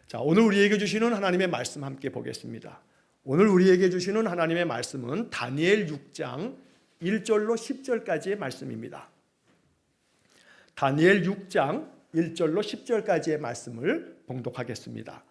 자, 오늘 우리에게 주시는 하나님의 말씀 함께 보겠습니다. 오늘 우리에게 주시는 하나님의 말씀은 다니엘 6장 1절로 10절까지의 말씀입니다. 다니엘 6장 1절로 10절까지의 말씀을 봉독하겠습니다.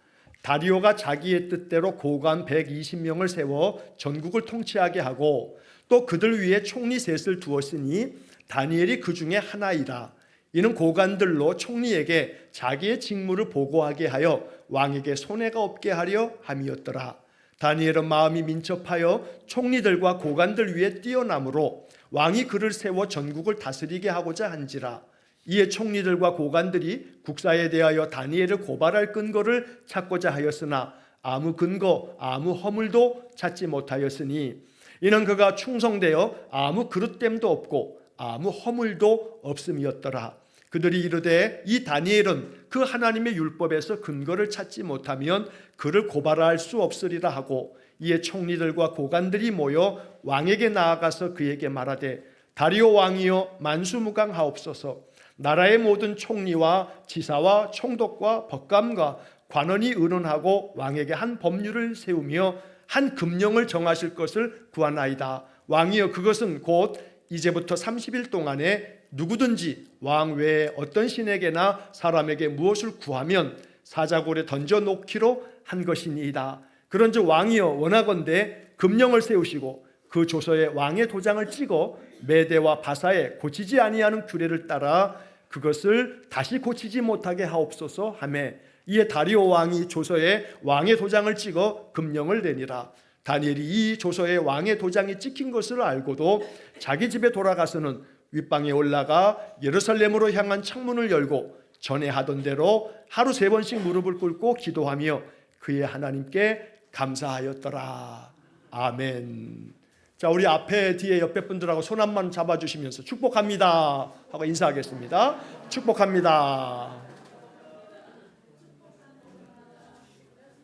다리오가 자기의 뜻대로 고관 120명을 세워 전국을 통치하게 하고 또 그들 위에 총리 셋을 두었으니 다니엘이 그 중에 하나이라. 이는 고관들로 총리에게 자기의 직무를 보고하게 하여 왕에게 손해가 없게 하려 함이었더라. 다니엘은 마음이 민첩하여 총리들과 고관들 위에 뛰어남으로 왕이 그를 세워 전국을 다스리게 하고자 한지라. 이에 총리들과 고관들이 국사에 대하여 다니엘을 고발할 근거를 찾고자 하였으나 아무 근거, 아무 허물도 찾지 못하였으니 이는 그가 충성되어 아무 그릇됨도 없고 아무 허물도 없음이었더라. 그들이 이르되 이 다니엘은 그 하나님의 율법에서 근거를 찾지 못하면 그를 고발할 수 없으리라 하고, 이에 총리들과 고관들이 모여 왕에게 나아가서 그에게 말하되 다리오 왕이여 만수무강하옵소서. 나라의 모든 총리와 지사와 총독과 법관과 관원이 의논하고 왕에게 한 법률을 세우며 한 금령을 정하실 것을 구하나이다. 왕이여 그것은 곧 이제부터 30일 동안에 누구든지 왕 외에 어떤 신에게나 사람에게 무엇을 구하면 사자굴에 던져 놓기로 한 것이니이다. 그런즉 왕이여 원하건대 금령을 세우시고 그 조서에 왕의 도장을 찍어 메대와 바사에 고치지 아니하는 규례를 따라 그것을 다시 고치지 못하게 하옵소서 하매, 이에 다리오 왕이 조서에 왕의 도장을 찍어 금령을 내니라. 다니엘이 이 조서에 왕의 도장이 찍힌 것을 알고도 자기 집에 돌아가서는 윗방에 올라가 예루살렘으로 향한 창문을 열고 전에 하던 대로 하루 3번씩 무릎을 꿇고 기도하며 그의 하나님께 감사하였더라. 아멘. 자, 우리 앞에 뒤에 옆에 분들하고 손 한번 잡아주시면서 축복합니다 하고 인사하겠습니다. 축복합니다.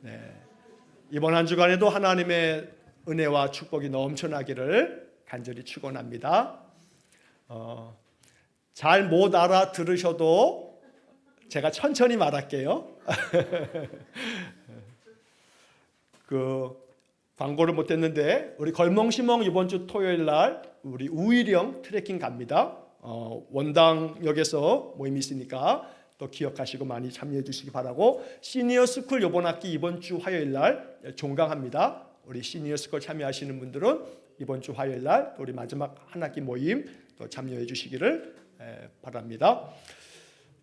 네. 이번 한 주간에도 하나님의 은혜와 축복이 넘쳐나기를 간절히 축원합니다. 잘 못 알아들으셔도 제가 천천히 말할게요. 광고를 못했는데 우리 걸멍시멍 이번 주 토요일 날 우리 우일영 트레킹 갑니다. 원당역에서 모임이 있으니까 또 기억하시고 많이 참여해 주시기 바라고, 시니어 스쿨 이번 학기 이번 주 화요일 날 종강합니다. 우리 시니어 스쿨 참여하시는 분들은 이번 주 화요일 날 우리 마지막 한 학기 모임 또 참여해 주시기를 바랍니다.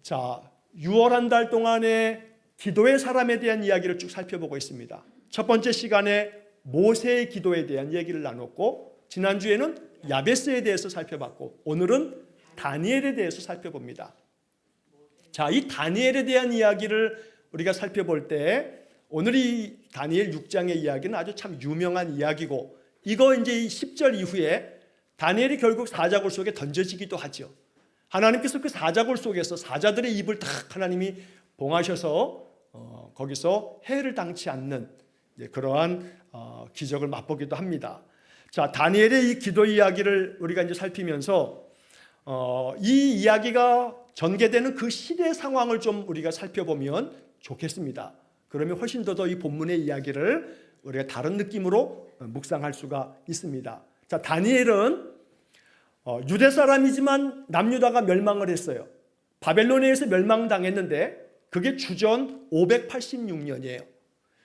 자, 6월 한 달 동안에 기도의 사람에 대한 이야기를 쭉 살펴보고 있습니다. 첫 번째 시간에 모세의 기도에 대한 얘기를 나눴고, 지난주에는 야베스에 대해서 살펴봤고, 오늘은 다니엘에 대해서 살펴봅니다. 자, 이 다니엘에 대한 이야기를 우리가 살펴볼 때 오늘 이 다니엘 6장의 이야기는 아주 참 유명한 이야기고, 이거 이제 10절 이후에 다니엘이 결국 사자굴 속에 던져지기도 하죠. 하나님께서 그 사자굴 속에서 사자들의 입을 딱 하나님이 봉하셔서 거기서 해를 당치 않는 그러한 기적을 맛보기도 합니다. 자, 다니엘의 이 기도 이야기를 우리가 이제 살피면서 이 이야기가 전개되는 그 시대 상황을 좀 우리가 살펴보면 좋겠습니다. 그러면 훨씬 더 이 본문의 이야기를 우리가 다른 느낌으로 묵상할 수가 있습니다. 자, 다니엘은 유대 사람이지만 남유다가 멸망을 했어요. 바벨론에 의해서 멸망당했는데 그게 주전 586년이에요.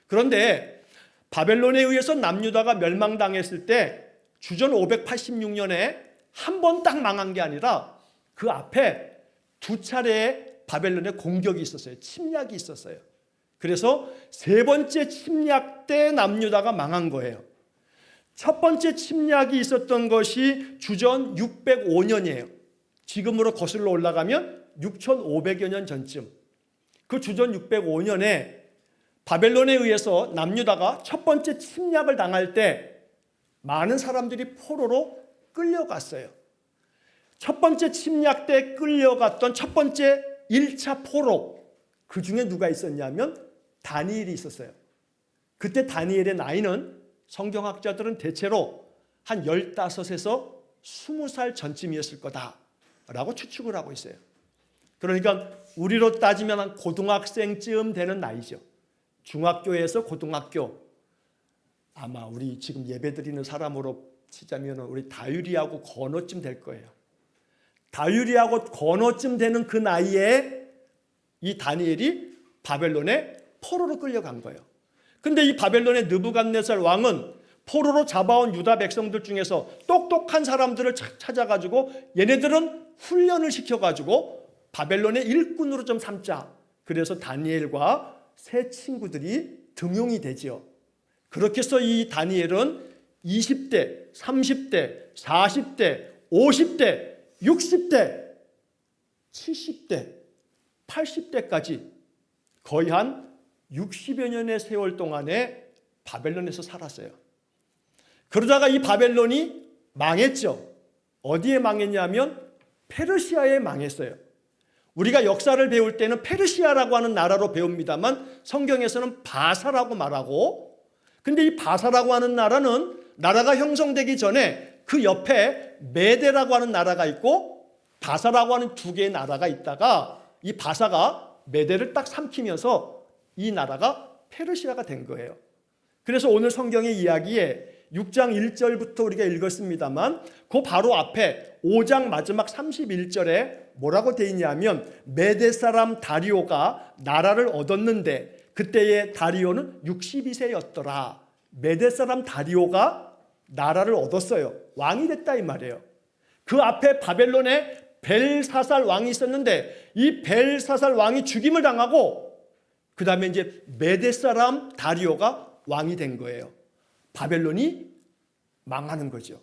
그런데 바벨론에 의해서 남유다가 멸망당했을 때 주전 586년에 한 번 딱 망한 게 아니라 그 앞에 2차례의 바벨론의 공격이 있었어요. 침략이 있었어요. 그래서 3번째 침략 때 남유다가 망한 거예요. 첫 번째 침략이 있었던 것이 주전 605년이에요. 지금으로 거슬러 올라가면 6500여 년 전쯤. 그 주전 605년에 바벨론에 의해서 남유다가 첫 번째 침략을 당할 때 많은 사람들이 포로로 끌려갔어요. 첫 번째 침략 때 끌려갔던 첫 번째 1차 포로, 그 중에 누가 있었냐면 다니엘이 있었어요. 그때 다니엘의 나이는 성경학자들은 대체로 한 15에서 20살 전쯤이었을 거다라고 추측을 하고 있어요. 그러니까 우리로 따지면 한 고등학생쯤 되는 나이죠. 중학교에서 고등학교, 아마 우리 지금 예배드리는 사람으로 치자면 우리 다율이하고 건호쯤 될 거예요. 다율이하고 건호쯤 되는 그 나이에 이 다니엘이 바벨론에 포로로 끌려간 거예요. 근데 이 바벨론의 느부갓네살 왕은 포로로 잡아온 유다 백성들 중에서 똑똑한 사람들을 찾아가지고 얘네들은 훈련을 시켜가지고 바벨론의 일꾼으로 좀 삼자. 그래서 다니엘과 세 친구들이 등용이 되지요. 그렇게 해서 이 다니엘은 20대, 30대, 40대, 50대, 60대, 70대, 80대까지 거의 한 60여 년의 세월 동안에 바벨론에서 살았어요. 그러다가 이 바벨론이 망했죠. 어디에 망했냐면 페르시아에 망했어요. 우리가 역사를 배울 때는 페르시아라고 하는 나라로 배웁니다만 성경에서는 바사라고 말하고, 근데 이 바사라고 하는 나라는 나라가 형성되기 전에 그 옆에 메데라고 하는 나라가 있고 바사라고 하는 두 개의 나라가 있다가 이 바사가 메데를 딱 삼키면서 이 나라가 페르시아가 된 거예요. 그래서 오늘 성경의 이야기에 6장 1절부터 우리가 읽었습니다만 그 바로 앞에 5장 마지막 31절에 뭐라고 되어 있냐면 메데 사람 다리오가 나라를 얻었는데 그때의 다리오는 62세였더라. 메데 사람 다리오가 나라를 얻었어요. 왕이 됐다 이 말이에요. 그 앞에 바벨론에 벨사살 왕이 있었는데 이 벨사살 왕이 죽임을 당하고 그 다음에 이제 메데 사람 다리오가 왕이 된 거예요. 바벨론이 망하는 거죠.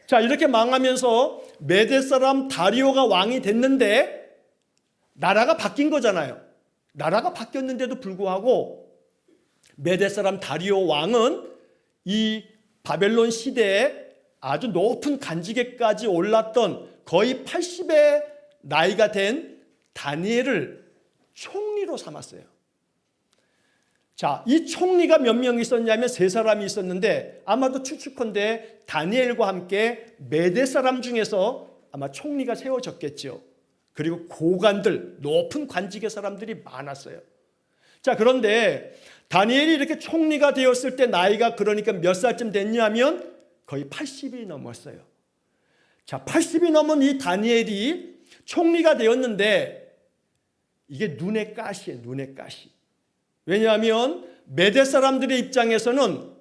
자, 이렇게 망하면서 메데 사람 다리오가 왕이 됐는데 나라가 바뀐 거잖아요. 나라가 바뀌었는데도 불구하고 메데 사람 다리오 왕은 이 바벨론 시대에 아주 높은 관직에까지 올랐던 거의 80의 나이가 된 다니엘을 총리로 삼았어요. 자, 이 총리가 몇 명 있었냐면 세 사람이 있었는데 아마도 추측컨대 다니엘과 함께 메데 사람 중에서 아마 총리가 세워졌겠죠. 그리고 고관들, 높은 관직의 사람들이 많았어요. 자, 그런데 다니엘이 이렇게 총리가 되었을 때 나이가 그러니까 몇 살쯤 됐냐면 거의 80이 넘었어요. 자, 80이 넘은 이 다니엘이 총리가 되었는데 이게 눈의 가시예요. 눈의 가시. 왜냐하면 메데 사람들의 입장에서는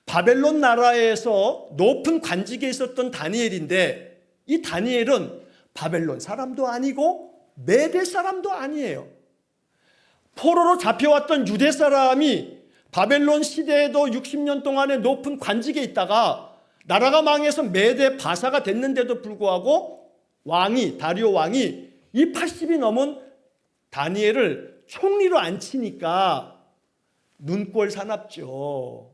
바벨론 나라에서 높은 관직에 있었던 다니엘인데 이 다니엘은 바벨론 사람도 아니고 메데 사람도 아니에요. 포로로 잡혀왔던 유대 사람이 바벨론 시대에도 60년 동안의 높은 관직에 있다가 나라가 망해서 메데 바사가 됐는데도 불구하고 왕이 다리오 왕이 이 80이 넘은 다니엘을 총리로 앉히니까 눈꼴 사납죠.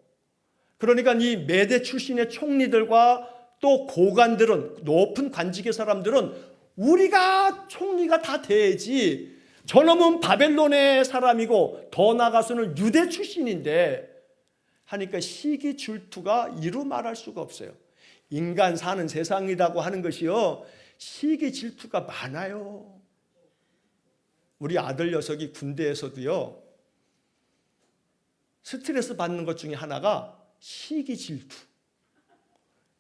그러니까 이 메데 출신의 총리들과 또 고관들은 높은 관직의 사람들은 우리가 총리가 다 돼야지. 저놈은 바벨론의 사람이고 더 나아가서는 유대 출신인데 하니까 시기 질투가 이루 말할 수가 없어요. 인간 사는 세상이라고 하는 것이요, 시기 질투가 많아요. 우리 아들 녀석이 군대에서도요 스트레스 받는 것 중에 하나가 시기 질투.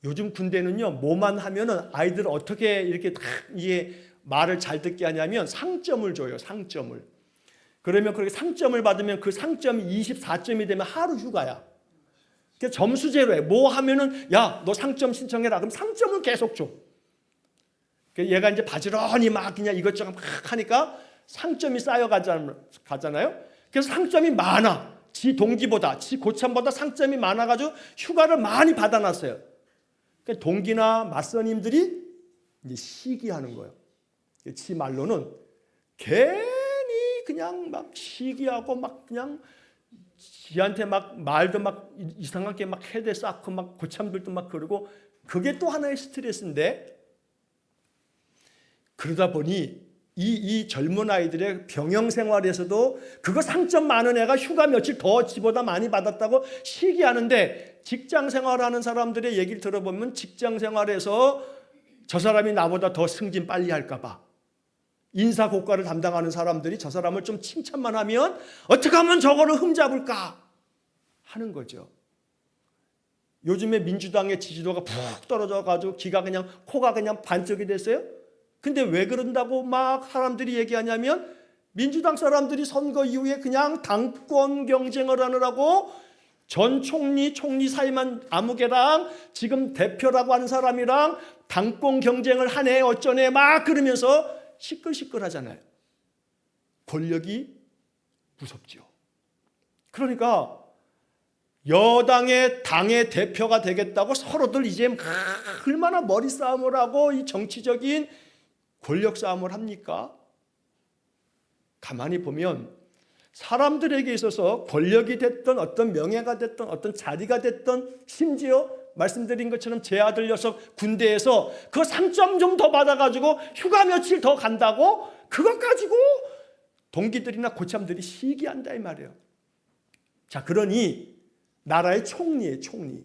요즘 군대는요 뭐만 하면은 아이들 어떻게 이렇게 이게 말을 잘 듣게 하냐면 상점을 줘요. 상점을. 그러면 그렇게 상점을 받으면 그 상점이 24점이 되면 하루 휴가야. 그러니까 점수제로 해. 뭐 하면은 야, 너 상점 신청해라. 그럼 상점을 계속 줘. 그러니까 얘가 이제 바지런히 막 그냥 이것저것 막 하니까 상점이 쌓여가잖아요. 그래서 상점이 많아. 지 동기보다, 지 고참보다 상점이 많아가지고 휴가를 많이 받아놨어요. 그러니까 동기나 맞선임들이 이제 시기하는 거예요. 지 말로는 괜히 그냥 막 시기하고 막 그냥 지한테 막 말도 막 이상하게 막 해대 쌓고 막 고참들도 막 그러고 그게 또 하나의 스트레스인데 그러다 보니 이 젊은 아이들의 병영 생활에서도 그거 상점 많은 애가 휴가 며칠 더 지보다 많이 받았다고 시기하는데 직장 생활하는 사람들의 얘기를 들어보면 직장 생활에서 저 사람이 나보다 더 승진 빨리 할까 봐 인사고과를 담당하는 사람들이 저 사람을 좀 칭찬만 하면 어떻게 하면 저거를 흠잡을까 하는 거죠. 요즘에 민주당의 지지도가 푹 떨어져가지고 코가 그냥 반쪽이 됐어요. 근데 왜 그런다고 막 사람들이 얘기하냐면 민주당 사람들이 선거 이후에 그냥 당권 경쟁을 하느라고 전 총리 사이만 아무개랑 지금 대표라고 하는 사람이랑 당권 경쟁을 하네 어쩌네 막 그러면서 시끌시끌하잖아요. 권력이 무섭죠. 그러니까 여당의 당의 대표가 되겠다고 서로들 이제 얼마나 머리 싸움을 하고 이 정치적인 권력 싸움을 합니까? 가만히 보면 사람들에게 있어서 권력이 됐던 어떤 명예가 됐던 어떤 자리가 됐던 심지어 말씀드린 것처럼 제 아들 녀석 군대에서 그 상점 좀 더 받아가지고 휴가 며칠 더 간다고 그것 가지고 동기들이나 고참들이 시기한다 이 말이에요. 자, 그러니 나라의 총리예요, 총리.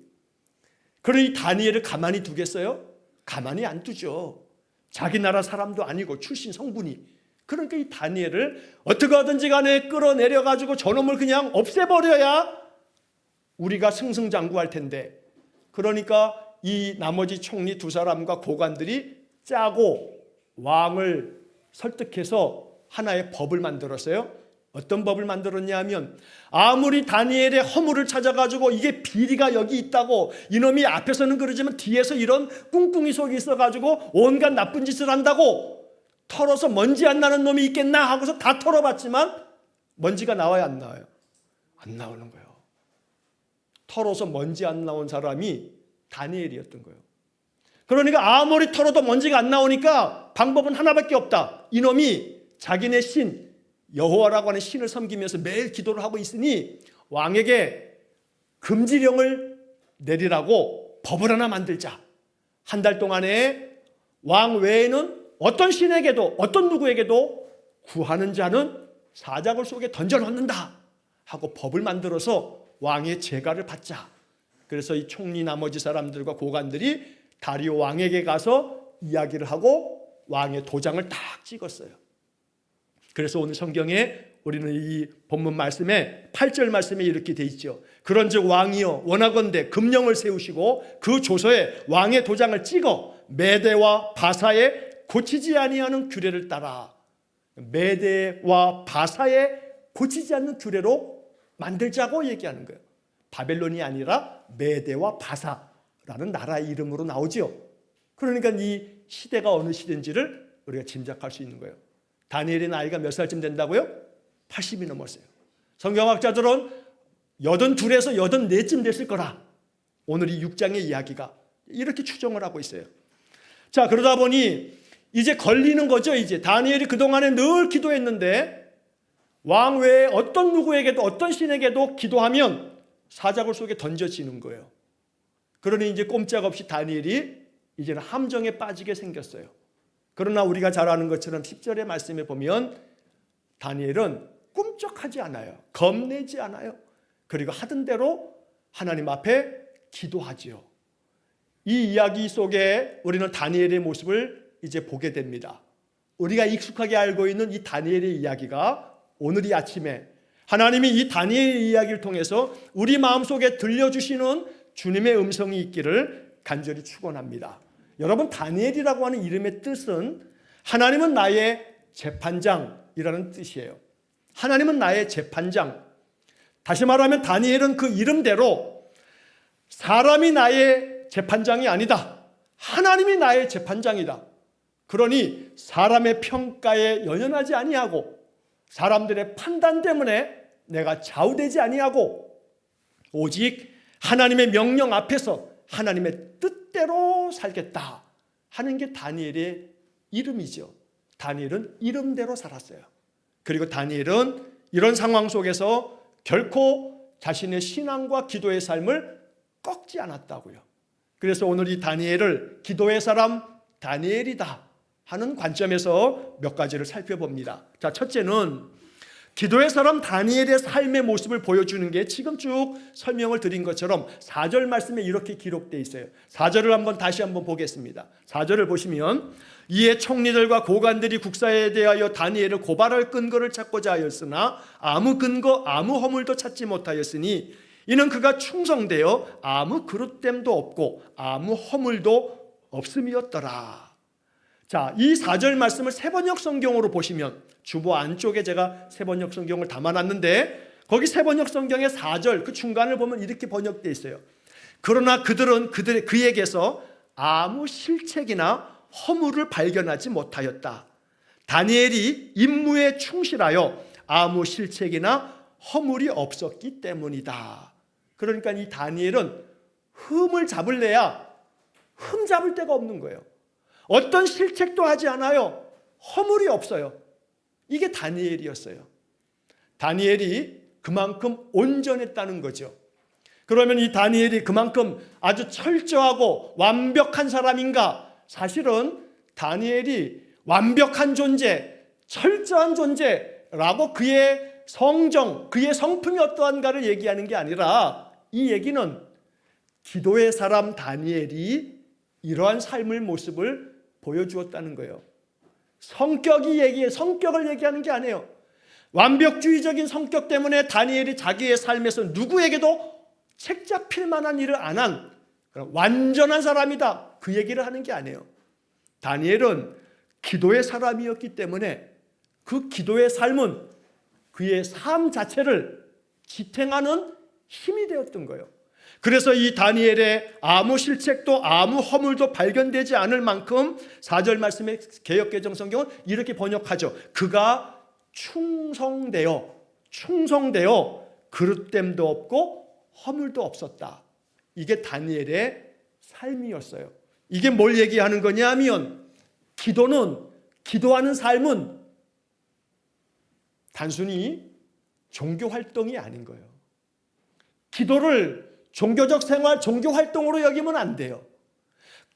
그러니 다니엘을 가만히 두겠어요? 가만히 안 두죠. 자기 나라 사람도 아니고 출신 성분이. 그러니까 이 다니엘을 어떻게 하든지 간에 끌어내려가지고 저놈을 그냥 없애버려야 우리가 승승장구할 텐데. 그러니까 이 나머지 총리 두 사람과 고관들이 짜고 왕을 설득해서 하나의 법을 만들었어요. 어떤 법을 만들었냐 하면 아무리 다니엘의 허물을 찾아가지고 이게 비리가 여기 있다고 이놈이 앞에서는 그러지만 뒤에서 이런 꿍꿍이 속이 있어가지고 온갖 나쁜 짓을 한다고 털어서 먼지 안 나는 놈이 있겠나 하고서 다 털어봤지만 먼지가 나와요 안 나와요? 안 나오는 거예요. 털어서 먼지 안 나온 사람이 다니엘이었던 거예요. 그러니까 아무리 털어도 먼지가 안 나오니까 방법은 하나밖에 없다. 이놈이 자기네 신 여호와라고 하는 신을 섬기면서 매일 기도를 하고 있으니 왕에게 금지령을 내리라고 법을 하나 만들자. 한 달 동안에 왕 외에는 어떤 신에게도 어떤 누구에게도 구하는 자는 사자굴 속에 던져놓는다 하고 법을 만들어서 왕의 제가를 받자. 그래서 이 총리 나머지 사람들과 고관들이 다리오 왕에게 가서 이야기를 하고 왕의 도장을 딱 찍었어요. 그래서 오늘 성경에 우리는 이 본문 말씀에 8절 말씀에 이렇게 돼 있죠. 그런즉 왕이여 원하건대 금령을 세우시고 그 조서에 왕의 도장을 찍어 메대와 바사에 고치지 아니하는 규례를 따라. 메대와 바사에 고치지 않는 규례로 만들자고 얘기하는 거예요. 바벨론이 아니라 메대와 바사라는 나라의 이름으로 나오죠. 그러니까 이 시대가 어느 시대인지를 우리가 짐작할 수 있는 거예요. 다니엘의 나이가 몇 살쯤 된다고요? 80이 넘었어요. 성경학자들은 82에서 84쯤 됐을 거라. 오늘 이 6장의 이야기가 이렇게 추정을 하고 있어요. 자, 그러다 보니 이제 걸리는 거죠. 이제 다니엘이 그동안에 늘 기도했는데 왕 외에 어떤 누구에게도 어떤 신에게도 기도하면 사자굴 속에 던져지는 거예요. 그러니 이제 꼼짝없이 다니엘이 이제는 함정에 빠지게 생겼어요. 그러나 우리가 잘 아는 것처럼 10절의 말씀에 보면 다니엘은 꿈쩍하지 않아요. 겁내지 않아요. 그리고 하던 대로 하나님 앞에 기도하지요. 이 이야기 속에 우리는 다니엘의 모습을 이제 보게 됩니다. 우리가 익숙하게 알고 있는 이 다니엘의 이야기가 오늘 이 아침에 하나님이 이 다니엘의 이야기를 통해서 우리 마음속에 들려주시는 주님의 음성이 있기를 간절히 축원합니다. 여러분, 다니엘이라고 하는 이름의 뜻은 하나님은 나의 재판장이라는 뜻이에요. 하나님은 나의 재판장. 다시 말하면 다니엘은 그 이름대로 사람이 나의 재판장이 아니다. 하나님이 나의 재판장이다. 그러니 사람의 평가에 연연하지 아니하고 사람들의 판단 때문에 내가 좌우되지 아니하고 오직 하나님의 명령 앞에서 하나님의 뜻대로 살겠다 하는 게 다니엘의 이름이죠. 다니엘은 이름대로 살았어요. 그리고 다니엘은 이런 상황 속에서 결코 자신의 신앙과 기도의 삶을 꺾지 않았다고요. 그래서 오늘 이 다니엘을 기도의 사람 다니엘이다 하는 관점에서 몇 가지를 살펴봅니다. 자, 첫째는 기도의 사람 다니엘의 삶의 모습을 보여주는 게 지금 쭉 설명을 드린 것처럼 4절 말씀에 이렇게 기록되어 있어요. 4절을 다시 한번 보겠습니다. 4절을 보시면 이에 총리들과 고관들이 국사에 대하여 다니엘을 고발할 근거를 찾고자 하였으나 아무 근거 아무 허물도 찾지 못하였으니 이는 그가 충성되어 아무 그릇됨도 없고 아무 허물도 없음이었더라. 자, 이 4절 말씀을 세번역 성경으로 보시면, 주보 안쪽에 제가 세번역 성경을 담아놨는데 거기 세번역 성경의 4절 그 중간을 보면 이렇게 번역되어 있어요. 그러나 그들은 그에게서 아무 실책이나 허물을 발견하지 못하였다. 다니엘이 임무에 충실하여 아무 실책이나 허물이 없었기 때문이다. 그러니까 이 다니엘은 흠을 잡을래야 흠 잡을 데가 없는 거예요. 어떤 실책도 하지 않아요. 허물이 없어요. 이게 다니엘이었어요. 다니엘이 그만큼 온전했다는 거죠. 그러면 이 다니엘이 그만큼 아주 철저하고 완벽한 사람인가? 사실은 다니엘이 완벽한 존재, 철저한 존재라고 그의 성정, 그의 성품이 어떠한가를 얘기하는 게 아니라, 이 얘기는 기도의 사람 다니엘이 이러한 삶의 모습을 보여주었다는 거예요. 성격을 얘기하는 게 아니에요. 완벽주의적인 성격 때문에 다니엘이 자기의 삶에서 누구에게도 책 잡힐 만한 일을 안 한 완전한 사람이다, 그 얘기를 하는 게 아니에요. 다니엘은 기도의 사람이었기 때문에 그 기도의 삶은 그의 삶 자체를 지탱하는 힘이 되었던 거예요. 그래서 이 다니엘의 아무 실책도 아무 허물도 발견되지 않을 만큼 4절 말씀의 개역개정 성경은 이렇게 번역하죠. 그가 충성되어 그릇됨도 없고 허물도 없었다. 이게 다니엘의 삶이었어요. 이게 뭘 얘기하는 거냐 하면, 기도하는 삶은 단순히 종교 활동이 아닌 거예요. 기도를 종교적 생활, 종교 활동으로 여기면 안 돼요.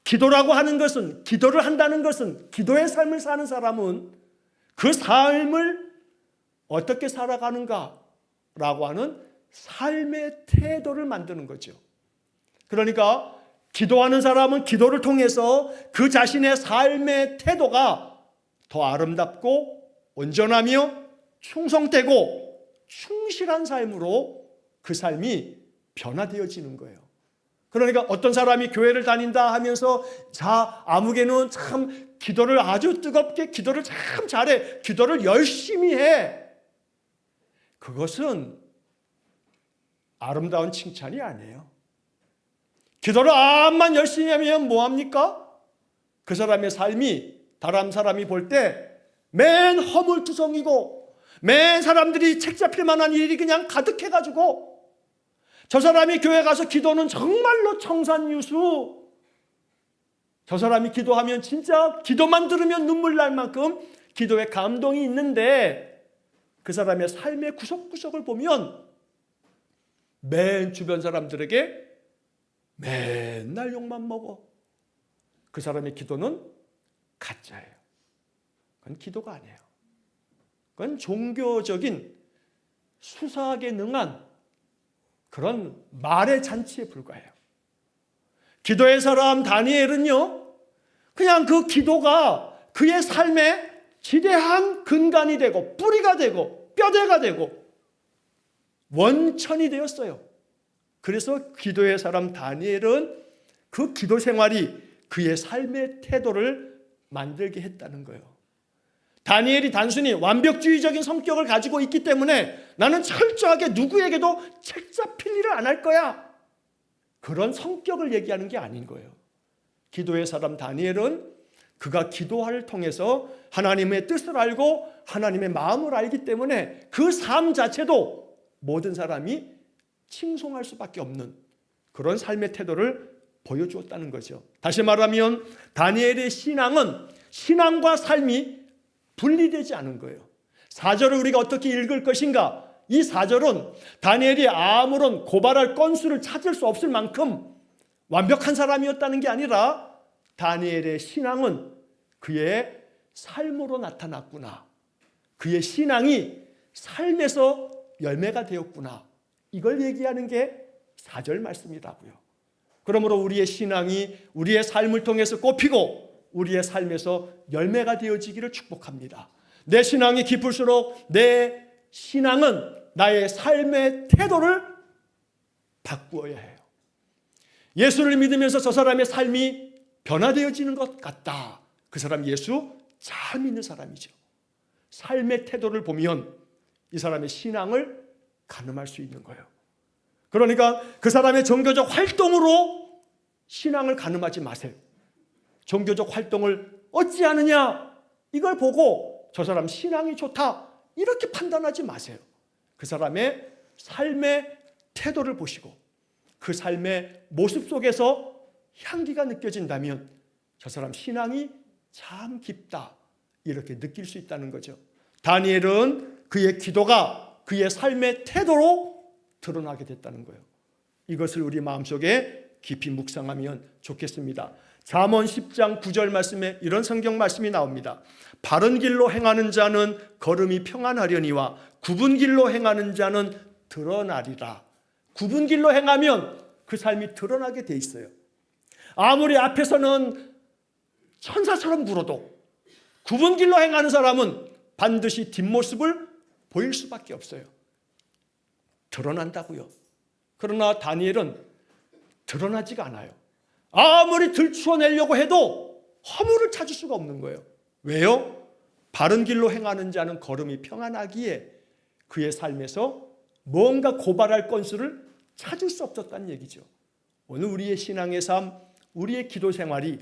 기도라고 하는 것은, 기도를 한다는 것은, 기도의 삶을 사는 사람은 그 삶을 어떻게 살아가는가라고 하는 삶의 태도를 만드는 거죠. 그러니까 기도하는 사람은 기도를 통해서 그 자신의 삶의 태도가 더 아름답고 온전하며 충성되고 충실한 삶으로 그 삶이 변화되어지는 거예요. 그러니까 어떤 사람이 교회를 다닌다 하면서, 자, 아무개는 참 기도를 아주 뜨겁게, 기도를 참 잘해, 기도를 열심히 해. 그것은 아름다운 칭찬이 아니에요. 기도를 암만 열심히 하면 뭐합니까? 그 사람의 삶이 다른 사람이 볼 때 맨 허물투성이고 맨 사람들이 책 잡힐 만한 일이 그냥 가득해가지고, 저 사람이 교회 가서 기도는 정말로 청산유수, 저 사람이 기도하면 진짜 기도만 들으면 눈물 날 만큼 기도에 감동이 있는데, 그 사람의 삶의 구석구석을 보면 맨 주변 사람들에게 맨날 욕만 먹어. 그 사람의 기도는 가짜예요. 그건 기도가 아니에요. 그건 종교적인 수사하게 능한 그런 말의 잔치에 불과해요. 기도의 사람 다니엘은요, 그냥 그 기도가 그의 삶에 지대한 근간이 되고 뿌리가 되고 뼈대가 되고 원천이 되었어요. 그래서 기도의 사람 다니엘은 그 기도 생활이 그의 삶의 태도를 만들게 했다는 거예요. 다니엘이 단순히 완벽주의적인 성격을 가지고 있기 때문에 나는 철저하게 누구에게도 책 잡힐 일을 안 할 거야, 그런 성격을 얘기하는 게 아닌 거예요. 기도의 사람 다니엘은 그가 기도를 통해서 하나님의 뜻을 알고 하나님의 마음을 알기 때문에 그 삶 자체도 모든 사람이 칭송할 수밖에 없는 그런 삶의 태도를 보여주었다는 거죠. 다시 말하면 다니엘의 신앙은 신앙과 삶이 분리되지 않은 거예요. 4절을 우리가 어떻게 읽을 것인가? 이 4절은 다니엘이 아무런 고발할 건수를 찾을 수 없을 만큼 완벽한 사람이었다는 게 아니라, 다니엘의 신앙은 그의 삶으로 나타났구나, 그의 신앙이 삶에서 열매가 되었구나, 이걸 얘기하는 게 4절 말씀이라고요. 그러므로 우리의 신앙이 우리의 삶을 통해서 꽃피고 우리의 삶에서 열매가 되어지기를 축복합니다. 내 신앙이 깊을수록 내 신앙은 나의 삶의 태도를 바꾸어야 해요. 예수를 믿으면서 저 사람의 삶이 변화되어지는 것 같다. 그 사람 예수 잘 믿는 사람이죠. 삶의 태도를 보면 이 사람의 신앙을 가늠할 수 있는 거예요. 그러니까 그 사람의 종교적 활동으로 신앙을 가늠하지 마세요. 종교적 활동을 어찌하느냐 이걸 보고 저 사람 신앙이 좋다 이렇게 판단하지 마세요. 그 사람의 삶의 태도를 보시고 그 삶의 모습 속에서 향기가 느껴진다면 저 사람 신앙이 참 깊다 이렇게 느낄 수 있다는 거죠. 다니엘은 그의 기도가 그의 삶의 태도로 드러나게 됐다는 거예요. 이것을 우리 마음속에 깊이 묵상하면 좋겠습니다. 잠언 10장 9절 말씀에 이런 성경 말씀이 나옵니다. 바른 길로 행하는 자는 걸음이 평안하려니와 굽은 길로 행하는 자는 드러나리라. 굽은 길로 행하면 그 삶이 드러나게 돼 있어요. 아무리 앞에서는 천사처럼 굴어도 굽은 길로 행하는 사람은 반드시 뒷모습을 보일 수밖에 없어요. 드러난다고요. 그러나 다니엘은 드러나지가 않아요. 아무리 들추어내려고 해도 허물을 찾을 수가 없는 거예요. 왜요? 바른 길로 행하는 자는 걸음이 평안하기에 그의 삶에서 뭔가 고발할 건수를 찾을 수 없었다는 얘기죠. 오늘 우리의 신앙의 삶, 우리의 기도 생활이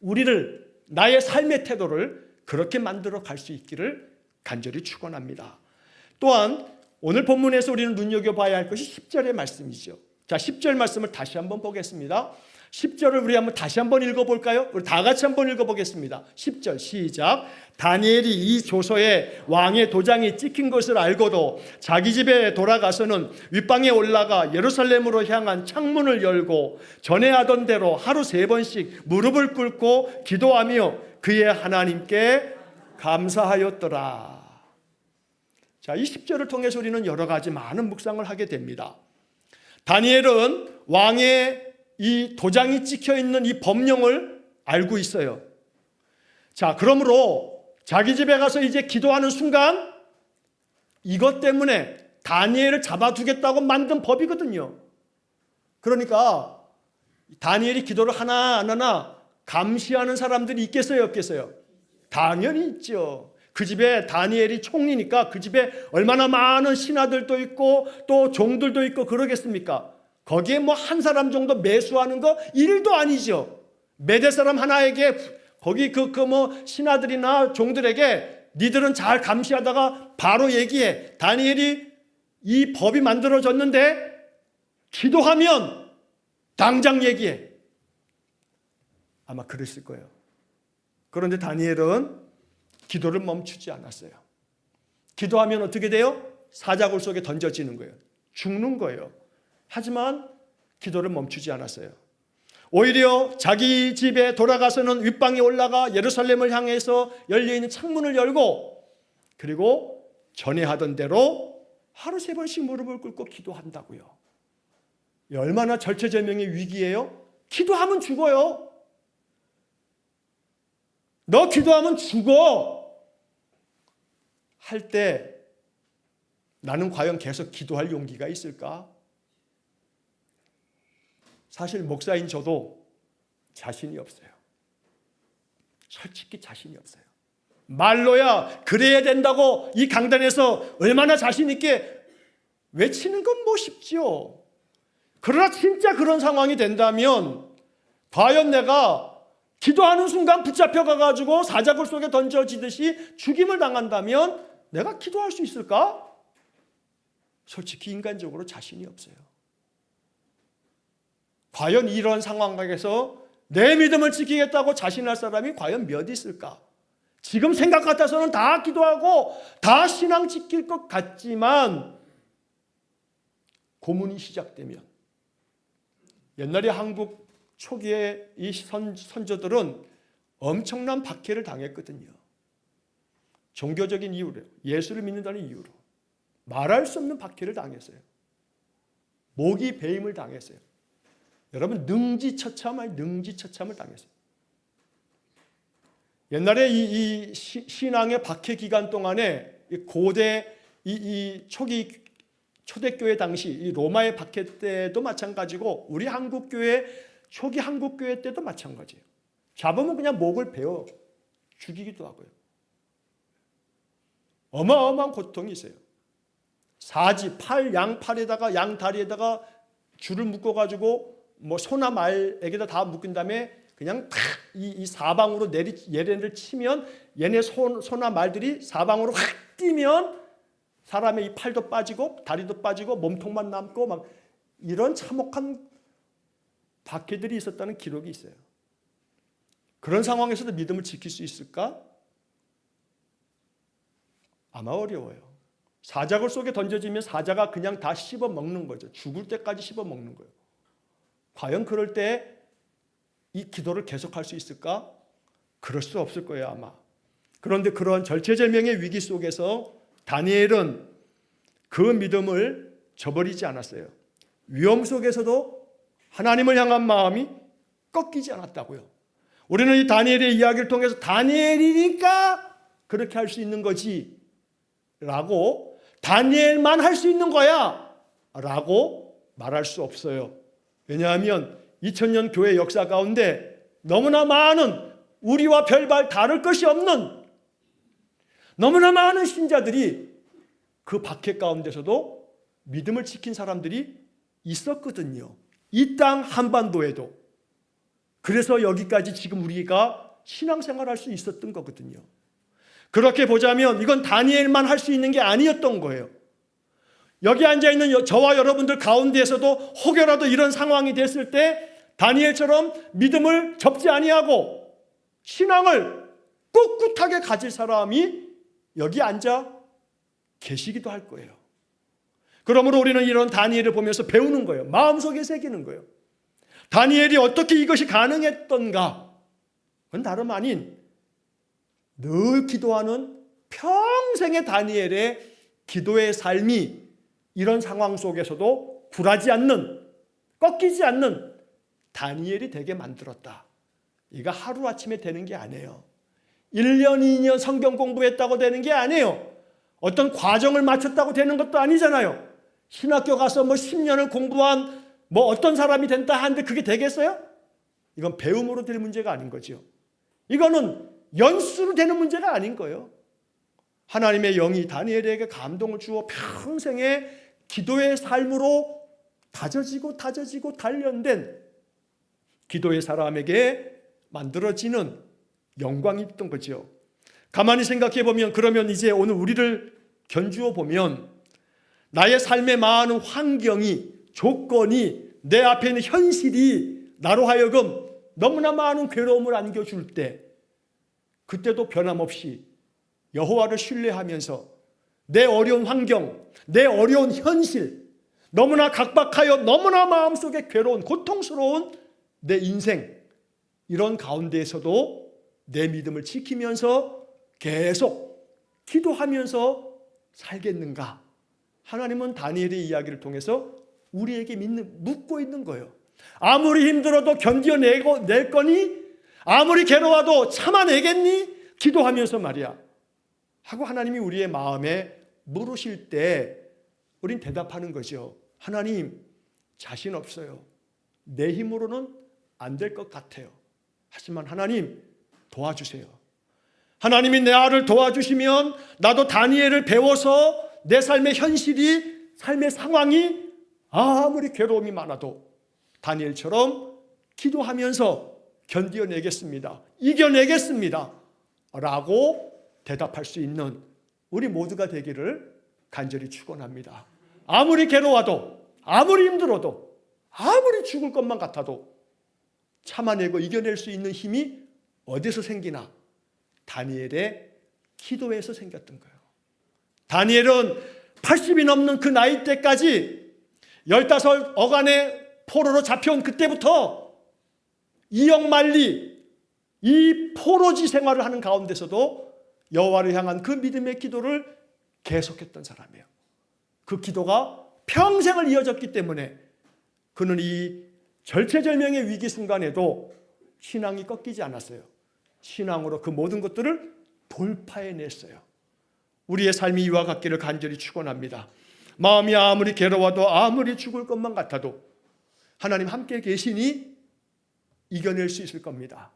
우리를 나의 삶의 태도를 그렇게 만들어 갈 수 있기를 간절히 축원합니다. 또한 오늘 본문에서 우리는 눈여겨봐야 할 것이 10절의 말씀이죠. 자, 10절 말씀을 다시 한번 보겠습니다. 10절을 우리 한번 다시 한번 읽어볼까요? 우리 다 같이 한번 읽어보겠습니다. 10절 시작. 다니엘이 이 조서에 왕의 도장이 찍힌 것을 알고도 자기 집에 돌아가서는 윗방에 올라가 예루살렘으로 향한 창문을 열고 전에 하던 대로 하루 3번씩 무릎을 꿇고 기도하며 그의 하나님께 감사하였더라. 자, 이 10절을 통해서 우리는 여러 가지 많은 묵상을 하게 됩니다. 다니엘은 왕의 이 도장이 찍혀 있는 이 법령을 알고 있어요. 자, 그러므로 자기 집에 가서 이제 기도하는 순간 이것 때문에 다니엘을 잡아두겠다고 만든 법이거든요. 그러니까 다니엘이 기도를 하나하나 감시하는 사람들이 있겠어요, 없겠어요? 당연히 있죠. 그 집에 다니엘이 총리니까 그 집에 얼마나 많은 신하들도 있고 또 종들도 있고 그러겠습니까? 거기에 뭐 한 사람 정도 매수하는 거 일도 아니죠. 메대 사람 하나에게 거기 뭐 신하들이나 종들에게 니들은 잘 감시하다가 바로 얘기해. 다니엘이 이 법이 만들어졌는데 기도하면 당장 얘기해. 아마 그랬을 거예요. 그런데 다니엘은 기도를 멈추지 않았어요. 기도하면 어떻게 돼요? 사자굴 속에 던져지는 거예요. 죽는 거예요. 하지만 기도를 멈추지 않았어요. 오히려 자기 집에 돌아가서는 윗방에 올라가 예루살렘을 향해서 열려있는 창문을 열고 그리고 전에 하던 대로 하루 3번씩 무릎을 꿇고 기도한다고요. 얼마나 절체절명의 위기예요? 기도하면 죽어요. 너 기도하면 죽어. 할 때 나는 과연 계속 기도할 용기가 있을까? 사실 목사인 저도 자신이 없어요. 솔직히 자신이 없어요. 말로야 그래야 된다고 이 강단에서 얼마나 자신 있게 외치는 건 뭐 쉽지요. 그러나 진짜 그런 상황이 된다면 과연 내가 기도하는 순간 붙잡혀가지고 사자굴 속에 던져지듯이 죽임을 당한다면 내가 기도할 수 있을까? 솔직히 인간적으로 자신이 없어요. 과연 이런 상황에서 내 믿음을 지키겠다고 자신할 사람이 과연 몇 있을까? 지금 생각 같아서는 다 기도하고 다 신앙 지킬 것 같지만 고문이 시작되면 옛날에 한국 초기에 이 선조들은 엄청난 박해를 당했거든요. 종교적인 이유로, 예수를 믿는다는 이유로 말할 수 없는 박해를 당했어요. 목이 배임을 당했어요. 여러분 능지처참을 당했어요. 옛날에 이 신앙의 박해 기간 동안에 이 고대 이 초대교회 당시 이 로마의 박해 때도 마찬가지고 우리 한국교회 초기 한국교회 때도 마찬가지예요. 잡으면 그냥 목을 베어 죽이기도 하고요. 어마어마한 고통이 있어요. 사지, 양팔에다가 양다리에다가 줄을 묶어가지고 뭐 소나 말에게다 다 묶은 다음에 그냥 탁 이 사방으로 얘네를 치면 얘네 소나 말들이 사방으로 확 뛰면 사람의 이 팔도 빠지고 다리도 빠지고 몸통만 남고 막 이런 참혹한 박해들이 있었다는 기록이 있어요. 그런 상황에서도 믿음을 지킬 수 있을까? 아마 어려워요. 사자굴 속에 던져지면 사자가 그냥 다 씹어 먹는 거죠. 죽을 때까지 씹어 먹는 거예요. 과연 그럴 때 이 기도를 계속할 수 있을까? 그럴 수 없을 거예요, 아마. 그런데 그런 절체절명의 위기 속에서 다니엘은 그 믿음을 저버리지 않았어요. 위험 속에서도 하나님을 향한 마음이 꺾이지 않았다고요. 우리는 이 다니엘의 이야기를 통해서 다니엘이니까 그렇게 할 수 있는 거지 라고, 다니엘만 할 수 있는 거야 라고 말할 수 없어요. 왜냐하면 2000년 교회 역사 가운데 너무나 많은 우리와 별반 다를 것이 없는 너무나 많은 신자들이 그 박해 가운데서도 믿음을 지킨 사람들이 있었거든요. 이 땅 한반도에도. 그래서 여기까지 지금 우리가 신앙생활할 수 있었던 거거든요. 그렇게 보자면 이건 다니엘만 할 수 있는 게 아니었던 거예요. 여기 앉아있는 저와 여러분들 가운데에서도 혹여라도 이런 상황이 됐을 때 다니엘처럼 믿음을 접지 아니하고 신앙을 꿋꿋하게 가질 사람이 여기 앉아 계시기도 할 거예요. 그러므로 우리는 이런 다니엘을 보면서 배우는 거예요. 마음속에 새기는 거예요. 다니엘이 어떻게 이것이 가능했던가? 그건 다름 아닌 늘 기도하는 평생의 다니엘의 기도의 삶이 이런 상황 속에서도 굴하지 않는, 꺾이지 않는 다니엘이 되게 만들었다. 이거 하루아침에 되는 게 아니에요. 1년, 2년 성경 공부했다고 되는 게 아니에요. 어떤 과정을 마쳤다고 되는 것도 아니잖아요. 신학교 가서 뭐 10년을 공부한 뭐 어떤 사람이 된다 하는데 그게 되겠어요? 이건 배움으로 될 문제가 아닌 거죠. 이거는 연수로 되는 문제가 아닌 거예요. 하나님의 영이 다니엘에게 감동을 주어 평생의 기도의 삶으로 다져지고 단련된 기도의 사람에게 만들어지는 영광이 있던 거죠. 가만히 생각해 보면, 그러면 이제 오늘 우리를 견주어 보면 나의 삶의 많은 환경이, 조건이, 내 앞에 있는 현실이 나로 하여금 너무나 많은 괴로움을 안겨줄 때, 그때도 변함없이 여호와를 신뢰하면서 내 어려운 환경, 내 어려운 현실, 너무나 각박하여 너무나 마음속에 괴로운 고통스러운 내 인생, 이런 가운데에서도 내 믿음을 지키면서 계속 기도하면서 살겠는가? 하나님은 다니엘의 이야기를 통해서 우리에게 묻고 있는 거예요. 아무리 힘들어도 견뎌낼 거니? 아무리 괴로워도 참아내겠니? 기도하면서 말이야. 하고 하나님이 우리의 마음에 물으실 때 우린 대답하는 거죠. 하나님, 자신 없어요. 내 힘으로는 안 될 것 같아요. 하지만 하나님, 도와주세요. 하나님이 내 아를 도와주시면 나도 다니엘을 배워서 내 삶의 현실이, 삶의 상황이 아무리 괴로움이 많아도 다니엘처럼 기도하면서 견뎌내겠습니다. 이겨내겠습니다. 라고 대답할 수 있는 우리 모두가 되기를 간절히 축원합니다. 아무리 괴로워도, 아무리 힘들어도, 아무리 죽을 것만 같아도 참아내고 이겨낼 수 있는 힘이 어디서 생기나? 다니엘의 기도에서 생겼던 거예요. 다니엘은 80이 넘는 그 나이 때까지 15어간의 포로로 잡혀온 그때부터 이역만리 이 포로지 생활을 하는 가운데서도 여호와를 향한 그 믿음의 기도를 계속했던 사람이에요. 그 기도가 평생을 이어졌기 때문에 그는 이 절체절명의 위기 순간에도 신앙이 꺾이지 않았어요. 신앙으로 그 모든 것들을 돌파해냈어요. 우리의 삶이 이와 같기를 간절히 축원합니다. 마음이 아무리 괴로워도 아무리 죽을 것만 같아도 하나님 함께 계시니 이겨낼 수 있을 겁니다.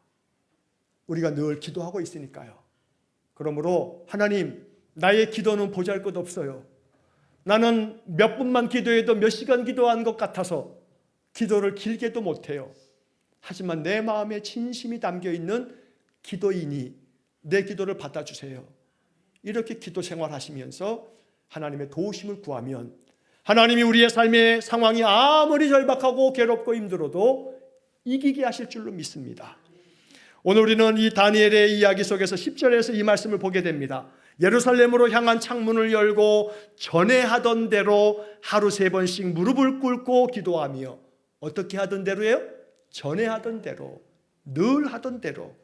우리가 늘 기도하고 있으니까요. 그러므로 하나님, 나의 기도는 보잘것없어요. 나는 몇 분만 기도해도 몇 시간 기도한 것 같아서 기도를 길게도 못해요. 하지만 내 마음에 진심이 담겨있는 기도이니 내 기도를 받아주세요. 이렇게 기도 생활하시면서 하나님의 도우심을 구하면 하나님이 우리의 삶의 상황이 아무리 절박하고 괴롭고 힘들어도 이기게 하실 줄로 믿습니다. 오늘 우리는 이 다니엘의 이야기 속에서 10절에서 이 말씀을 보게 됩니다. 예루살렘으로 향한 창문을 열고 전에 하던 대로 하루 3번씩 무릎을 꿇고 기도하며, 어떻게 하던 대로예요? 전에 하던 대로, 늘 하던 대로.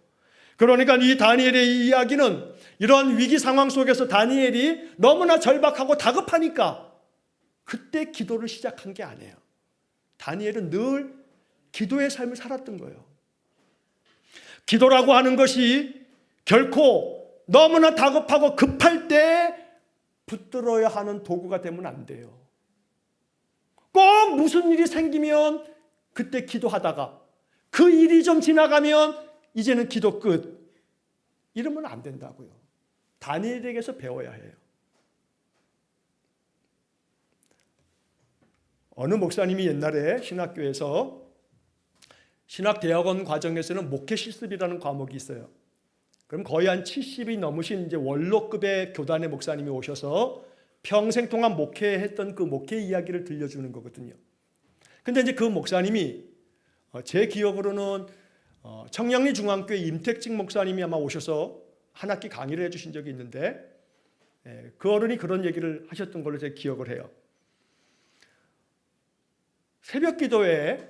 그러니까 이 다니엘의 이야기는 이런 위기 상황 속에서 다니엘이 너무나 절박하고 다급하니까 그때 기도를 시작한 게 아니에요. 다니엘은 늘 기도의 삶을 살았던 거예요. 기도라고 하는 것이 결코 너무나 다급하고 급할 때 붙들어야 하는 도구가 되면 안 돼요. 꼭 무슨 일이 생기면 그때 기도하다가 그 일이 좀 지나가면 이제는 기도 끝, 이러면 안 된다고요. 다니엘에게서 배워야 해요. 어느 목사님이 옛날에 신학교에서 신학대학원 과정에서는 목회 실습이라는 과목이 있어요. 그럼 거의 한 70이 넘으신 이제 원로급의 교단의 목사님이 오셔서 평생 동안 목회했던 그 목회 이야기를 들려주는 거거든요. 근데 이제 그 목사님이 제 기억으로는 청량리 중앙교회 임택직 목사님이 아마 오셔서 한 학기 강의를 해주신 적이 있는데, 그 어른이 그런 얘기를 하셨던 걸로 제가 기억을 해요. 새벽 기도에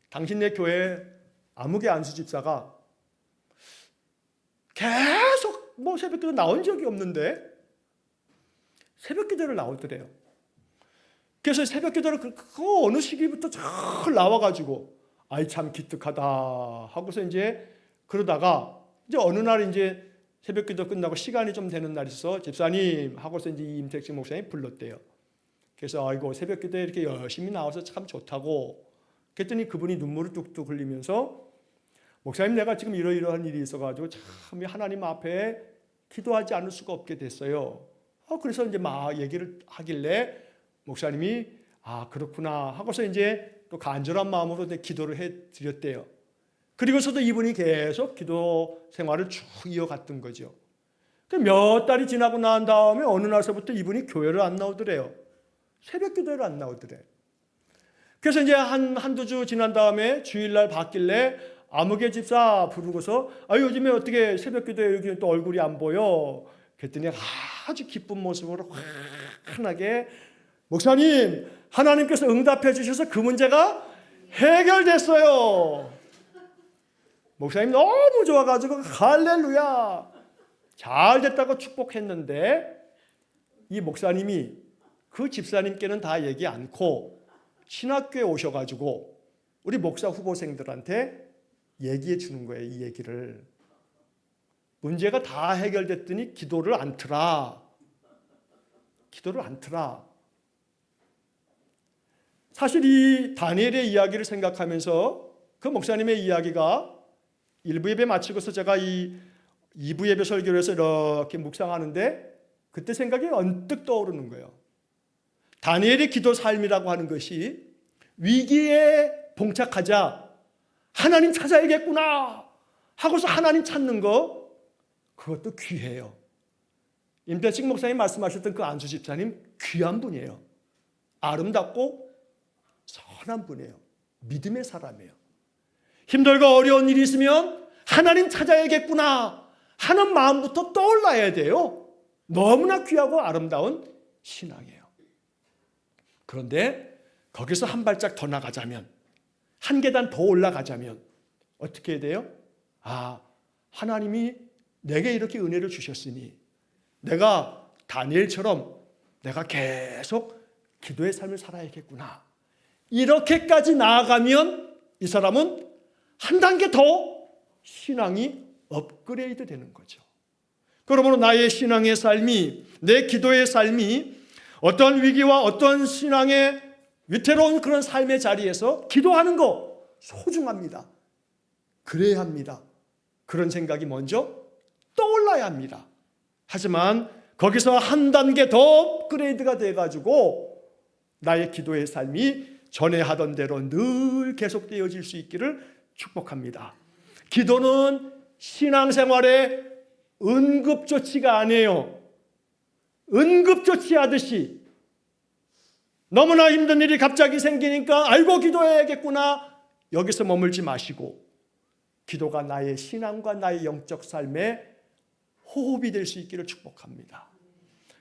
당신네 교회 아무개 안수 집사가 계속 새벽 기도 나온 적이 없는데 새벽 기도를 나오더래요. 그래서 새벽 기도를 그 어느 시기부터 잘 나와가지고 아이 참 기특하다 하고서 이제 그러다가 이제 어느 날 이제 새벽 기도 끝나고 시간이 좀 되는 날이 있어 집사님 하고서 이제 임택식 목사님이 불렀대요. 그래서 아이고 새벽 기도에 이렇게 열심히 나와서 참 좋다고. 그랬더니 그분이 눈물을 뚝뚝 흘리면서 목사님, 내가 지금 이러이러한 일이 있어가지고 참 하나님 앞에 기도하지 않을 수가 없게 됐어요. 그래서 이제 막 얘기를 하길래 목사님이 그렇구나 하고서 이제 또 간절한 마음으로 기도를 해드렸대요. 그리고서도 이분이 계속 기도 생활을 쭉 이어갔던 거죠. 몇 달이 지나고 난 다음에 어느 날서부터 이분이 교회를 안 나오더래요. 새벽 기도를 안 나오더래. 그래서 이제 한두 주 지난 다음에 주일날 봤길래 아무개 집사 부르고서 요즘에 어떻게 새벽 기도에 여기 또 얼굴이 안 보여? 그랬더니 아주 기쁜 모습으로 환하게 목사님, 하나님께서 응답해 주셔서 그 문제가 해결됐어요. 목사님 너무 좋아가지고 할렐루야 잘 됐다고 축복했는데 이 목사님이 그 집사님께는 다 얘기 않고 신학교에 오셔가지고 우리 목사 후보생들한테 얘기해 주는 거예요. 이 얘기를. 문제가 다 해결됐더니 기도를 안 트라. 기도를 안 트라. 사실 이 다니엘의 이야기를 생각하면서 그 목사님의 이야기가 1부 예배 마치고서 제가 이 2부 예배 설교를 해서 이렇게 묵상하는데 그때 생각이 언뜻 떠오르는 거예요. 다니엘의 기도 삶이라고 하는 것이 위기에 봉착하자 하나님 찾아야겠구나 하고서 하나님 찾는 거, 그것도 귀해요. 임택식 목사님 말씀하셨던 그 안수 집사님 귀한 분이에요. 아름답고 선한 분이에요. 믿음의 사람이에요. 힘들고 어려운 일이 있으면 하나님 찾아야겠구나 하는 마음부터 떠올라야 돼요. 너무나 귀하고 아름다운 신앙이에요. 그런데 거기서 한 발짝 더 나가자면, 한 계단 더 올라가자면 어떻게 해야 돼요? 하나님이 내게 이렇게 은혜를 주셨으니 내가 다니엘처럼 내가 계속 기도의 삶을 살아야겠구나. 이렇게까지 나아가면 이 사람은 한 단계 더 신앙이 업그레이드 되는 거죠. 그러므로 나의 신앙의 삶이, 내 기도의 삶이 어떤 위기와 어떤 신앙의 위태로운 그런 삶의 자리에서 기도하는 거 소중합니다. 그래야 합니다. 그런 생각이 먼저 떠올라야 합니다. 하지만 거기서 한 단계 더 업그레이드가 돼가지고 나의 기도의 삶이 전에 하던 대로 늘 계속되어질 수 있기를 축복합니다. 기도는 신앙생활의 응급조치가 아니에요. 응급조치하듯이 너무나 힘든 일이 갑자기 생기니까 아이고 기도해야겠구나, 여기서 머물지 마시고 기도가 나의 신앙과 나의 영적 삶의 호흡이 될 수 있기를 축복합니다.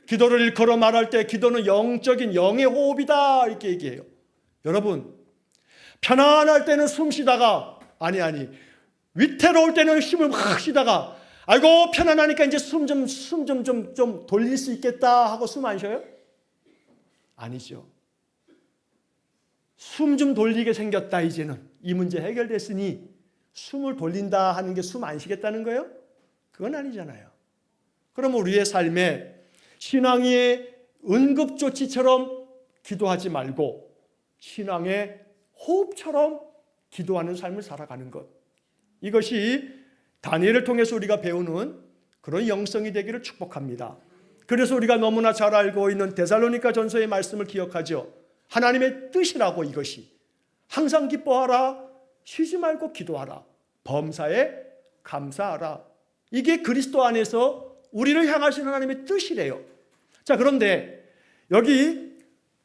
기도를 일컬어 말할 때 기도는 영적인 영의 호흡이다 이렇게 얘기해요. 여러분, 편안할 때는 숨 쉬다가 위태로울 때는 힘을 막 쉬다가 아이고 편안하니까 이제 숨 좀 돌릴 수 있겠다 하고 숨 안 쉬어요? 아니죠. 숨 좀 돌리게 생겼다, 이제는 이 문제 해결됐으니 숨을 돌린다 하는 게 숨 안 쉬겠다는 거예요? 그건 아니잖아요. 그럼 우리의 삶에 신앙의 응급조치처럼 기도하지 말고 신앙의 호흡처럼 기도하는 삶을 살아가는 것, 이것이 다니엘을 통해서 우리가 배우는 그런 영성이 되기를 축복합니다. 그래서 우리가 너무나 잘 알고 있는 데살로니가 전서의 말씀을 기억하죠. 하나님의 뜻이라고, 이것이 항상 기뻐하라, 쉬지 말고 기도하라, 범사에 감사하라. 이게 그리스도 안에서 우리를 향하신 하나님의 뜻이래요. 자, 그런데 여기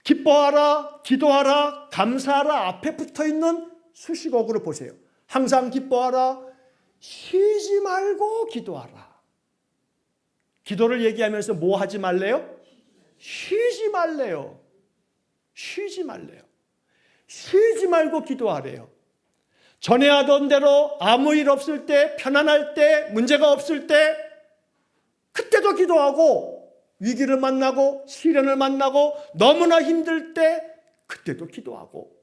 기뻐하라, 기도하라, 감사하라 앞에 붙어있는 수식어구를 보세요. 항상 기뻐하라, 쉬지 말고 기도하라. 기도를 얘기하면서 뭐 하지 말래요? 쉬지 말래요. 쉬지 말래요. 쉬지 말고 기도하래요. 전에 하던 대로 아무 일 없을 때, 편안할 때, 문제가 없을 때 그때도 기도하고, 위기를 만나고 시련을 만나고 너무나 힘들 때 그때도 기도하고,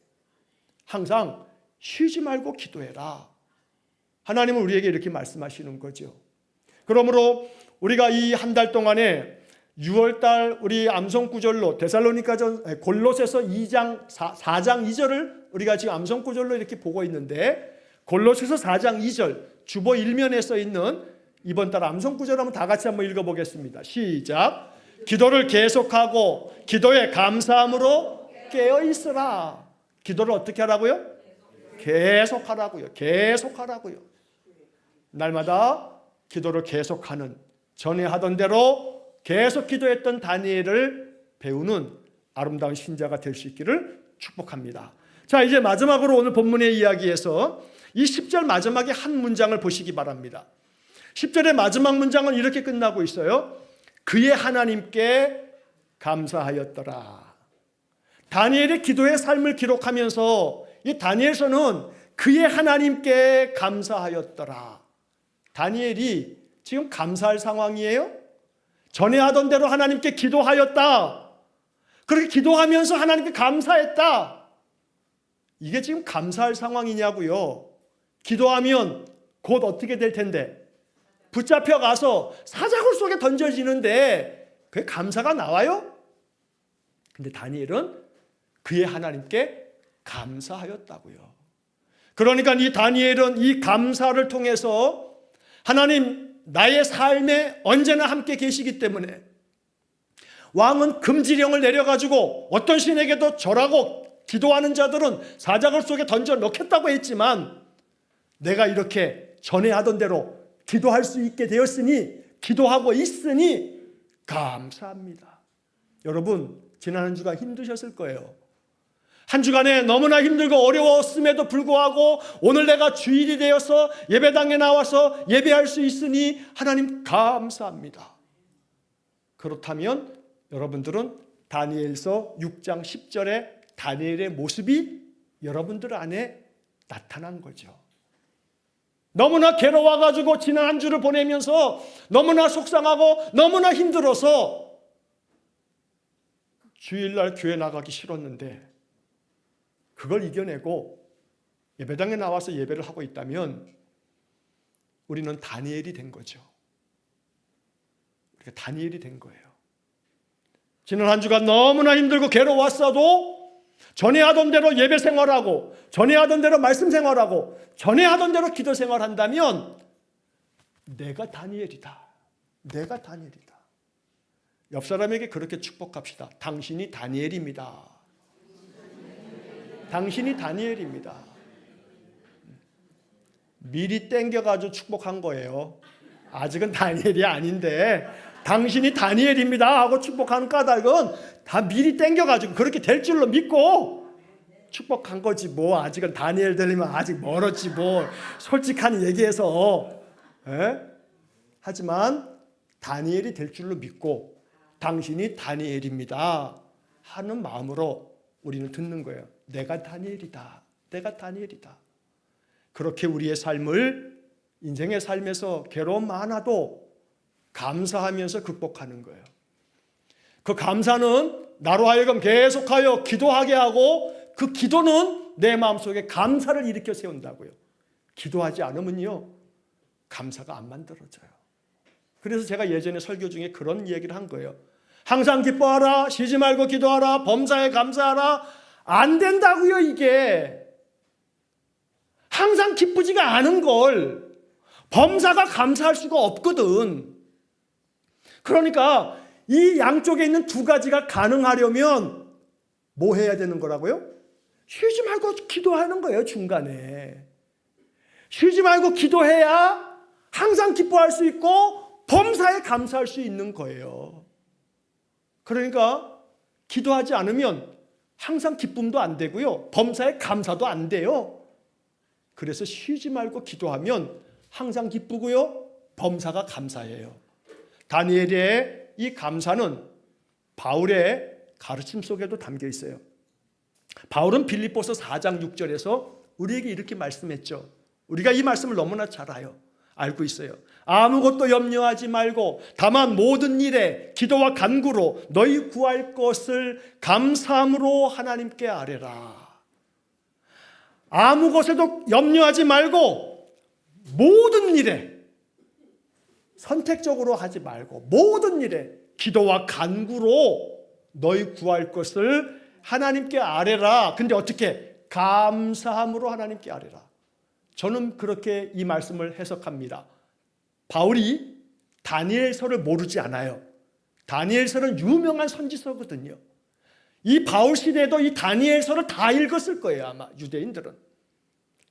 항상 쉬지 말고 기도해라. 하나님은 우리에게 이렇게 말씀하시는 거죠. 그러므로 우리가 이 한 달 동안에 6월달 우리 암송구절로 골로새서 4장 2절을 우리가 지금 암송구절로 이렇게 보고 있는데, 골로새서 4장 2절 주보 1면에 써 있는 이번 달 암송구절 한번 다 같이 한번 읽어보겠습니다. 시작. 기도를 계속하고 기도에 감사함으로 깨어있으라. 기도를 어떻게 하라고요? 계속하라고요. 계속하라고요. 날마다 기도를 계속하는, 전에 하던 대로 계속 기도했던 다니엘을 배우는 아름다운 신자가 될 수 있기를 축복합니다. 자, 이제 마지막으로 오늘 본문의 이야기에서 이 10절 마지막에 한 문장을 보시기 바랍니다. 10절의 마지막 문장은 이렇게 끝나고 있어요. 그의 하나님께 감사하였더라. 다니엘의 기도의 삶을 기록하면서 이 다니엘서는 그의 하나님께 감사하였더라. 다니엘이 지금 감사할 상황이에요? 전에 하던 대로 하나님께 기도하였다. 그렇게 기도하면서 하나님께 감사했다. 이게 지금 감사할 상황이냐고요. 기도하면 곧 어떻게 될 텐데? 붙잡혀 가서 사자굴 속에 던져지는데 그게 감사가 나와요? 근데 다니엘은 그의 하나님께 감사하였다고요. 그러니까 이 다니엘은 이 감사를 통해서 하나님, 나의 삶에 언제나 함께 계시기 때문에, 왕은 금지령을 내려가지고 어떤 신에게도 절하고 기도하는 자들은 사자굴 속에 던져 넣겠다고 했지만, 내가 이렇게 전에 하던 대로 기도할 수 있게 되었으니, 기도하고 있으니 감사합니다. 여러분, 지난 한 주간 힘드셨을 거예요. 한 주간에 너무나 힘들고 어려웠음에도 불구하고 오늘 내가 주일이 되어서 예배당에 나와서 예배할 수 있으니 하나님 감사합니다. 그렇다면 여러분들은 다니엘서 6장 10절에 다니엘의 모습이 여러분들 안에 나타난 거죠. 너무나 괴로워가지고 지난 한 주를 보내면서 너무나 속상하고 너무나 힘들어서 주일날 교회 나가기 싫었는데 그걸 이겨내고 예배당에 나와서 예배를 하고 있다면 우리는 다니엘이 된 거죠. 우리가 다니엘이 된 거예요. 지난 한 주간 너무나 힘들고 괴로웠어도 전에 하던 대로 예배 생활하고, 전에 하던 대로 말씀 생활하고, 전에 하던 대로 기도 생활한다면 내가 다니엘이다. 내가 다니엘이다. 옆 사람에게 그렇게 축복합시다. 당신이 다니엘입니다. 당신이 다니엘입니다. 미리 땡겨가지고 축복한 거예요. 아직은 다니엘이 아닌데 당신이 다니엘입니다 하고 축복하는 까닭은 다 미리 땡겨가지고 그렇게 될 줄로 믿고 축복한 거지. 뭐 아직은 다니엘 되려면 아직 멀었지 뭐. 솔직한 얘기해서. 하지만 다니엘이 될 줄로 믿고 당신이 다니엘입니다 하는 마음으로 우리는 듣는 거예요. 내가 다니엘이다. 내가 다니엘이다. 그렇게 우리의 삶을, 인생의 삶에서 괴로움 많아도 감사하면서 극복하는 거예요. 그 감사는 나로 하여금 계속하여 기도하게 하고, 그 기도는 내 마음속에 감사를 일으켜 세운다고요. 기도하지 않으면요, 감사가 안 만들어져요. 그래서 제가 예전에 설교 중에 그런 얘기를 한 거예요. 항상 기뻐하라, 쉬지 말고 기도하라, 범사에 감사하라. 안 된다고요. 이게 항상 기쁘지가 않은 걸 범사가 감사할 수가 없거든. 그러니까 이 양쪽에 있는 두 가지가 가능하려면 뭐 해야 되는 거라고요? 쉬지 말고 기도하는 거예요. 중간에 쉬지 말고 기도해야 항상 기뻐할 수 있고 범사에 감사할 수 있는 거예요. 그러니까 기도하지 않으면 항상 기쁨도 안 되고요, 범사에 감사도 안 돼요. 그래서 쉬지 말고 기도하면 항상 기쁘고요, 범사가 감사해요. 다니엘의 이 감사는 바울의 가르침 속에도 담겨 있어요. 바울은 빌립보서 4장 6절에서 우리에게 이렇게 말씀했죠. 우리가 이 말씀을 너무나 잘 알고 있어요. 아무것도 염려하지 말고 다만 모든 일에 기도와 간구로 너희 구할 것을 감사함으로 하나님께 아뢰라. 아무 것에도 염려하지 말고 모든 일에, 선택적으로 하지 말고 모든 일에 기도와 간구로 너희 구할 것을 하나님께 아뢰라. 근데 어떻게? 감사함으로 하나님께 아뢰라. 저는 그렇게 이 말씀을 해석합니다. 바울이 다니엘서를 모르지 않아요. 다니엘서는 유명한 선지서거든요. 이 바울 시대에도 이 다니엘서를 다 읽었을 거예요. 아마 유대인들은.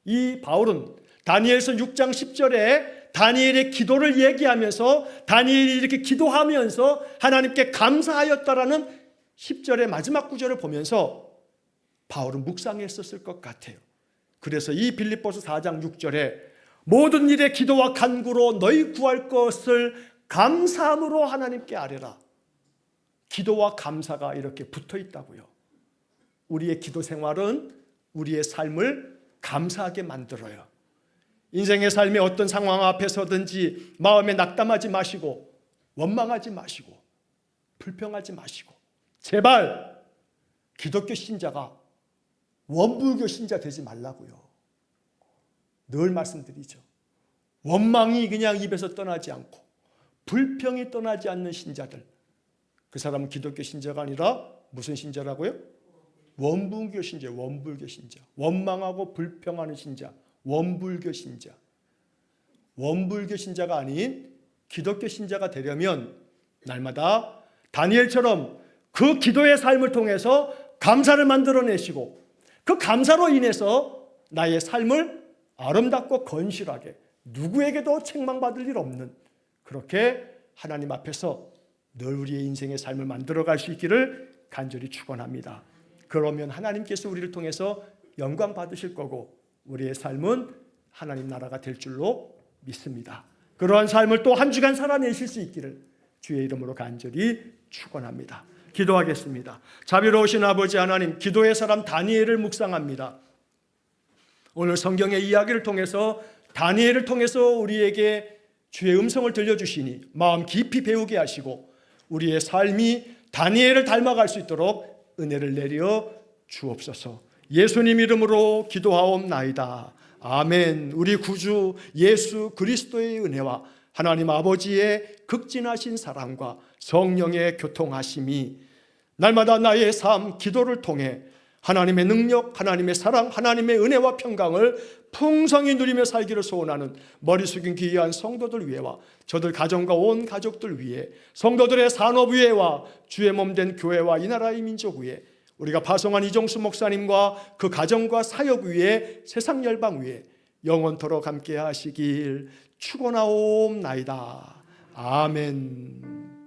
이 바울은 다니엘서 6장 10절에 다니엘의 기도를 얘기하면서 다니엘이 이렇게 기도하면서 하나님께 감사하였다라는 10절의 마지막 구절을 보면서 바울은 묵상했었을 것 같아요. 그래서 이 빌립보서 4장 6절에 모든 일에 기도와 간구로 너희 구할 것을 감사함으로 하나님께 아뢰라. 기도와 감사가 이렇게 붙어 있다고요. 우리의 기도 생활은 우리의 삶을 감사하게 만들어요. 인생의 삶의 어떤 상황 앞에서든지 마음에 낙담하지 마시고, 원망하지 마시고, 불평하지 마시고, 제발 기독교 신자가 원불교 신자 되지 말라고요. 늘 말씀드리죠. 원망이 그냥 입에서 떠나지 않고 불평이 떠나지 않는 신자들, 그 사람은 기독교 신자가 아니라 무슨 신자라고요? 원불교 신자, 원불교 신자. 원망하고 불평하는 신자, 원불교 신자. 원불교 신자가 아닌 기독교 신자가 되려면 날마다 다니엘처럼 그 기도의 삶을 통해서 감사를 만들어내시고, 그 감사로 인해서 나의 삶을 아름답고 건실하게, 누구에게도 책망받을 일 없는, 그렇게 하나님 앞에서 늘 우리의 인생의 삶을 만들어갈 수 있기를 간절히 축원합니다. 그러면 하나님께서 우리를 통해서 영광 받으실 거고 우리의 삶은 하나님 나라가 될 줄로 믿습니다. 그러한 삶을 또 한 주간 살아내실 수 있기를 주의 이름으로 간절히 축원합니다. 기도하겠습니다. 자비로우신 아버지 하나님, 기도의 사람 다니엘을 묵상합니다. 오늘 성경의 이야기를 통해서 다니엘을 통해서 우리에게 주의 음성을 들려주시니 마음 깊이 배우게 하시고 우리의 삶이 다니엘을 닮아갈 수 있도록 은혜를 내려 주옵소서. 예수님 이름으로 기도하옵나이다. 아멘. 우리 구주 예수 그리스도의 은혜와 하나님 아버지의 극진하신 사랑과 성령의 교통하심이 날마다 나의 삶, 기도를 통해 하나님의 능력, 하나님의 사랑, 하나님의 은혜와 평강을 풍성히 누리며 살기를 소원하는 머리 숙인 귀한 성도들 위해와 저들 가정과 온 가족들 위해, 성도들의 산업 위에와 주의 몸된 교회와 이 나라의 민족 위에, 우리가 파송한 이종수 목사님과 그 가정과 사역 위에, 세상 열방 위에 영원토록 함께 하시길 축원하옵나이다. 아멘.